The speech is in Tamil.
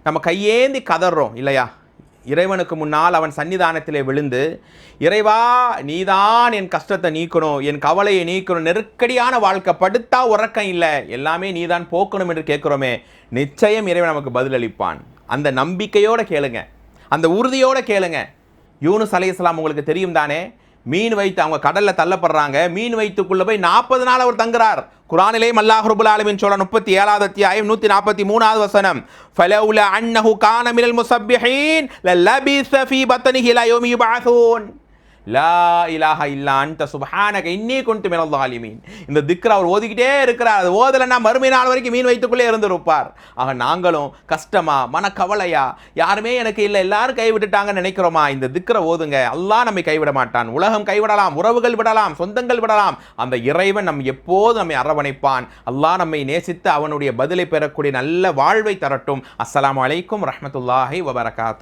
நம்ம கையேந்தி கதறோம் இல்லையா? இறைவனுக்கு முன்னால் அவன் சன்னிதானத்திலே விழுந்து, இறைவா நீதான் என் கஷ்டத்தை நீக்கணும், என் கவலையை நீக்கணும், நெருக்கடியான வாழ்க்கை, படுத்தா உறக்கம் இல்லை, எல்லாமே நீதான் போக்கணும் என்று கேட்குறோமே, நிச்சயம் இறைவன் நமக்கு பதிலளிப்பான். அந்த நம்பிக்கையோடு கேளுங்க, அந்த உறுதியோடு கேளுங்க. யூனுஸ் அலைஹிஸ்ஸலாம் உங்களுக்கு தெரியும் தானே? மீன் வைத்து அவங்க கடல்ல தள்ளப்படுறாங்க. மீன் வைத்துக்குள்ள போய் 40 நாள் அவர் தங்குறார். குர்ஆனிலே அல்லாஹ் ரப்பல் ஆலமீன் சொல்ற 37வது அத்தியாயம் 143வது வசனம், ஃபலௌலா அன்னஹு கான மினல் முஸப்பிஹீன் லலபிஸ ஃபீ பத்னிஹி இலா யௌமி யுபஅஸூன் லா இலாஹ இல்லா அன்த சுப்ஹானக இன்னீ குன்து மினல் ஸாலிமீன். இந்த திக்ர் அவர் ஓதிக்கிட்டே இருக்கிறார். அது ஓதலைன்னா மறுமை நாள் வரைக்கும் மீன் வைத்துக்குள்ளே இருந்திருப்பார். ஆக நாங்களும் கஷ்டமா, மனக்கவலையா, யாருமே எனக்கு இல்லை, எல்லாரும் கைவிட்டுட்டாங்கன்னு நினைக்கிறோமா? இந்த திக்ரை ஓதுங்க. அல்லாஹ் நம்மை கைவிட மாட்டான். உலகம் கைவிடலாம், உறவுகள் விடலாம், சொந்தங்கள் விடலாம், அந்த இறைவன் நம்ம எப்போதும் நம்மை அரவணைப்பான். அல்லாஹ் நம்மை நேசித்து அவனுடைய பதிலை பெறக்கூடிய நல்ல வாழ்வை தரட்டும். அஸ்ஸலாமு அலைக்கும் ரஹ்மத்துல்லாஹி வபரகாத்துஹு.